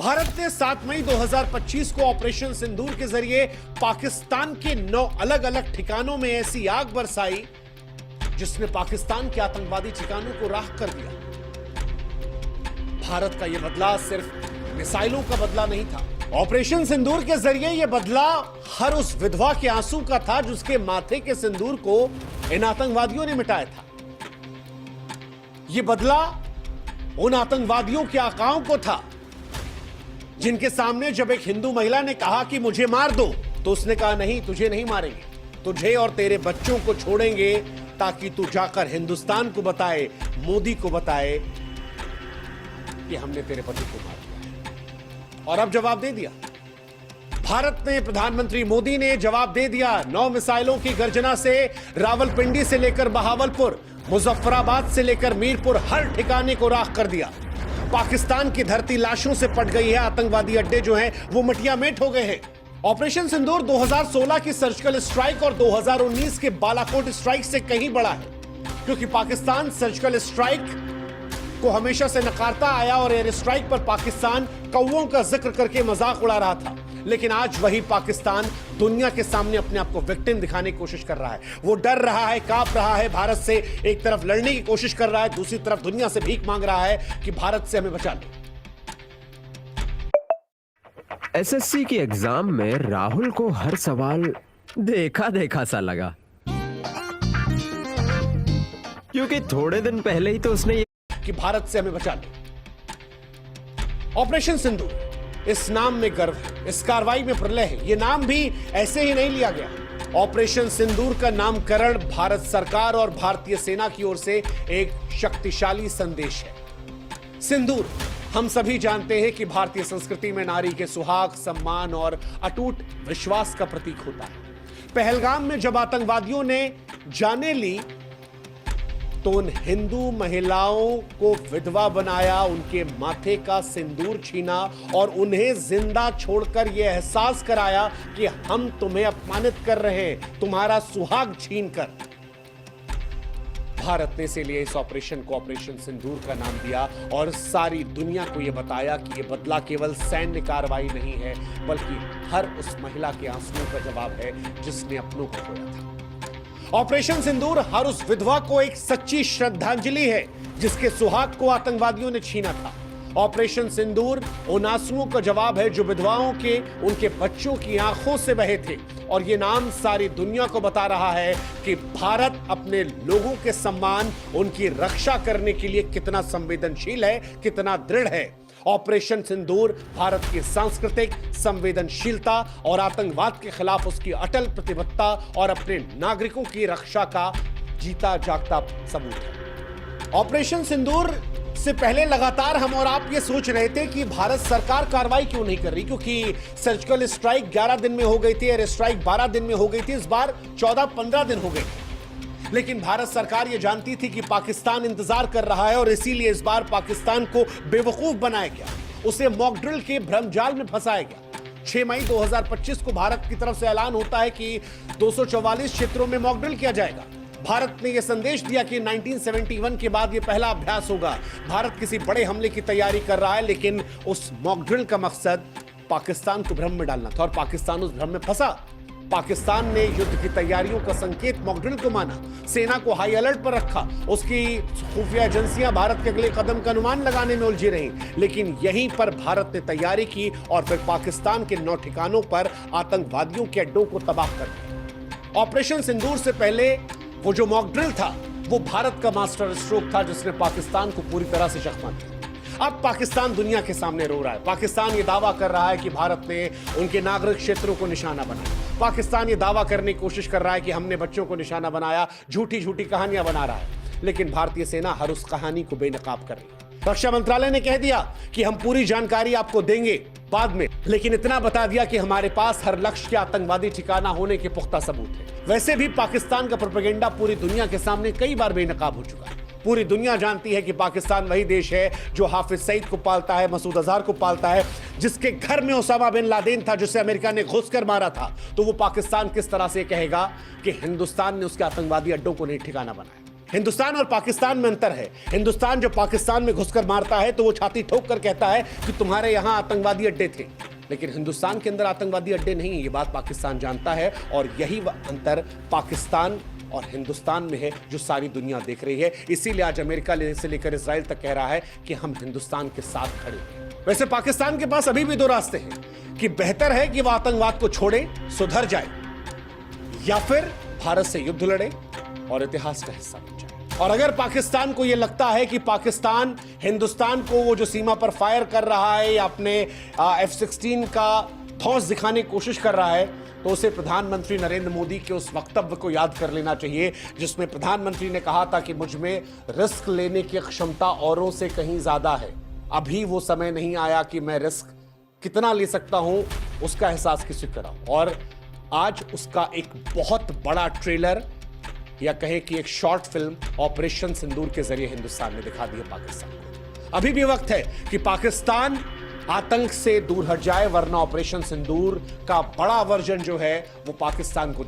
भारत ने 7 मई 2025 को ऑपरेशन सिंदूर के जरिए पाकिस्तान के 9 अलग अलग ठिकानों में ऐसी आग बरसाई जिसने पाकिस्तान के आतंकवादी ठिकानों को राख कर दिया। भारत का यह बदला सिर्फ मिसाइलों का बदला नहीं था। ऑपरेशन सिंदूर के जरिए यह बदला हर उस विधवा के आंसू का था जिसके माथे के सिंदूर को इन आतंकवादियों ने मिटाया था। यह बदला उन आतंकवादियों के आकाओं को था जिनके सामने जब एक हिंदू महिला ने कहा कि मुझे मार दो, तो उसने कहा नहीं, तुझे नहीं मारेंगे, तुझे और तेरे बच्चों को छोड़ेंगे ताकि तू जाकर हिंदुस्तान को बताए, मोदी को बताए कि हमने तेरे पति को मार दिया। और अब जवाब दे दिया भारत ने, प्रधानमंत्री मोदी ने जवाब दे दिया। 9 मिसाइलों की गर्जना से रावलपिंडी से लेकर बहावलपुर, मुजफ्फराबाद से लेकर मीरपुर, हर ठिकाने को राख कर दिया। पाकिस्तान की धरती लाशों से पट गई है। आतंकवादी अड्डे जो हैं वो मटिया मेट हो गए हैं। ऑपरेशन सिंदूर 2016 की सर्जिकल स्ट्राइक और 2019 के बालाकोट स्ट्राइक से कहीं बड़ा है, क्योंकि पाकिस्तान सर्जिकल स्ट्राइक को हमेशा से नकारता आया और एयर स्ट्राइक पर पाकिस्तान कौवों का जिक्र करके मजाक उड़ा रहा था। लेकिन आज वही पाकिस्तान दुनिया के सामने अपने आप को विक्टिम दिखाने की कोशिश कर रहा है। वो डर रहा है, कांप रहा है भारत से, एक तरफ लड़ने की कोशिश कर रहा है, दूसरी तरफ दुनिया से भीख मांग रहा है कि भारत से हमें बचा लो। एसएससी की एग्जाम में राहुल को हर सवाल देखा देखा सा लगा, क्योंकि थोड़े दिन पहले ही तो उसने कि भारत से हमें बचा लो। ऑपरेशन सिंदूर, इस नाम में गर्व है, इस कार्रवाई में प्रलय है। यह नाम भी ऐसे ही नहीं लिया गया। ऑपरेशन सिंदूर का नामकरण भारत सरकार और भारतीय सेना की ओर से एक शक्तिशाली संदेश है। सिंदूर, हम सभी जानते हैं कि भारतीय संस्कृति में नारी के सुहाग, सम्मान और अटूट विश्वास का प्रतीक होता है। पहलगाम में जब आतंकवादियों ने जाने ली तो उन हिंदू महिलाओं को विधवा बनाया, उनके माथे का सिंदूर छीना और उन्हें जिंदा छोड़कर यह एहसास कराया कि हम तुम्हें अपमानित कर रहे हैं, तुम्हारा सुहाग छीनकर। भारत ने इसीलिए इस ऑपरेशन को ऑपरेशन सिंदूर का नाम दिया और सारी दुनिया को यह बताया कि यह बदला केवल सैन्य कार्रवाई नहीं है, बल्कि हर उस महिला के आंसुओं का जवाब है जिसने अपनों को खोया था। ऑपरेशन सिंदूर हर उस विधवा को एक सच्ची श्रद्धांजलि है जिसके सुहाग को आतंकवादियों ने छीना था। ऑपरेशन सिंदूर उन आंसुओं का जवाब है जो विधवाओं के, उनके बच्चों की आंखों से बहे थे। और यह नाम सारी दुनिया को बता रहा है कि भारत अपने लोगों के सम्मान, उनकी रक्षा करने के लिए कितना संवेदनशील है, कितना दृढ़ है। ऑपरेशन सिंदूर भारत की सांस्कृतिक संवेदनशीलता और आतंकवाद के खिलाफ उसकी अटल प्रतिबद्धता और अपने नागरिकों की रक्षा का जीता जागता सबूत है। ऑपरेशन सिंदूर से पहले लगातार हम और आप ये सोच रहे थे कि भारत सरकार कार्रवाई क्यों नहीं कर रही, क्योंकि सर्जिकल स्ट्राइक 11 दिन में हो गई थी, एयर स्ट्राइक 12 दिन में हो गई थी, इस बार 14-15 दिन हो गए। लेकिन भारत सरकार यह जानती थी कि पाकिस्तान इंतजार कर रहा है और इसीलिए इस बार पाकिस्तान को बेवकूफ बनाया गया, उसे मॉक ड्रिल के भ्रमजाल में फंसाया गया। 6 मई 2025 को भारत की तरफ से ऐलान होता है कि 244 क्षेत्रों में मॉक ड्रिल किया जाएगा। भारत ने यह संदेश दिया कि 1971 के बाद यह पहला अभ्यास होगा। भारत किसी बड़े हमले की तैयारी कर रहा है, लेकिन उस मॉक ड्रिल का मकसद पाकिस्तान को भ्रम में डालना था और पाकिस्तान उस भ्रम में फंसा। पाकिस्तान ने युद्ध की तैयारियों का संकेत मॉक ड्रिल को माना, सेना को हाई अलर्ट पर रखा, उसकी खुफिया एजेंसियां भारत के अगले कदम का अनुमान लगाने में उलझी रहीं। लेकिन यहीं पर भारत ने तैयारी की और फिर पाकिस्तान के 9 ठिकानों पर आतंकवादियों के अड्डों को तबाह कर दिया। ऑपरेशन सिंदूर से पहले वो जो मॉक ड्रिल था वो भारत का मास्टर स्ट्रोक था जिसने पाकिस्तान को पूरी तरह से चकमा दिया। अब पाकिस्तान दुनिया के सामने रो रहा है। पाकिस्तान ये दावा कर रहा है कि भारत ने उनके नागरिक क्षेत्रों को निशाना बनाया। पाकिस्तान ये दावा करने की कोशिश कर रहा है कि हमने बच्चों को निशाना बनाया, झूठी झूठी कहानियां बना रहा है। लेकिन भारतीय सेना हर उस कहानी को बेनकाब कर रही है। रक्षा मंत्रालय ने कह दिया कि हम पूरी जानकारी आपको देंगे बाद में, लेकिन इतना बता दिया कि हमारे पास हर लक्ष्य के आतंकवादी ठिकाना होने के पुख्ता सबूत है। वैसे भी पाकिस्तान का प्रोपेगेंडा पूरी दुनिया के सामने कई बार बेनकाब हो चुका है। पूरी दुनिया जानती है कि पाकिस्तान वही देश है जो हाफिज सईद को पालता है, मसूद अजहर को पालता है, जिसके घर में ओसामा बिन लादेन था, जिसे अमेरिका ने घुसकर मारा था। तो वो पाकिस्तान किस तरह से कहेगा कि हिंदुस्तान ने उसके आतंकवादी अड्डों को नहीं ठिकाना बनाया? हिंदुस्तान और पाकिस्तान में अंतर है। हिंदुस्तान जो पाकिस्तान में घुसकर मारता है तो वो छाती ठोक कर कहता है कि तुम्हारे यहां आतंकवादी अड्डे थे, लेकिन हिंदुस्तान के अंदर आतंकवादी अड्डे नहीं। ये बात पाकिस्तान जानता है और यही अंतर पाकिस्तान और हिंदुस्तान में है जो सारी दुनिया देख रही है। इसीलिए आज अमेरिका से लेकर इजराइल तक कह रहा है कि हम हिंदुस्तान के साथ खड़े हैं। वैसे पाकिस्तान के पास अभी भी दो रास्ते हैं कि बेहतर है कि वह आतंकवाद को छोड़े, सुधर जाए, या फिर भारत से युद्ध लड़े और इतिहास का हिस्सा बन जाए। और अगर पाकिस्तान को यह लगता है कि पाकिस्तान हिंदुस्तान को वो जो सीमा पर फायर कर रहा है या अपने F-16 का धौंस दिखाने की कोशिश कर रहा है, तो उसे प्रधानमंत्री नरेंद्र मोदी के उस वक्तव्य को याद कर लेना चाहिए जिसमें प्रधानमंत्री ने कहा था कि मुझ में रिस्क लेने की क्षमता औरों से कहीं ज्यादा है। अभी वो समय नहीं आया कि मैं रिस्क कितना ले सकता हूं उसका एहसास किसी को कराऊं। और आज उसका एक बहुत बड़ा ट्रेलर या कहें कि एक शॉर्ट फिल्म ऑपरेशन सिंदूर के जरिए हिंदुस्तान ने दिखा दी है पाकिस्तान को। अभी भी वक्त है कि पाकिस्तान आतंक से दूर हट जाए, वरना ऑपरेशन सिंदूर का बड़ा वर्जन जो है वो पाकिस्तान को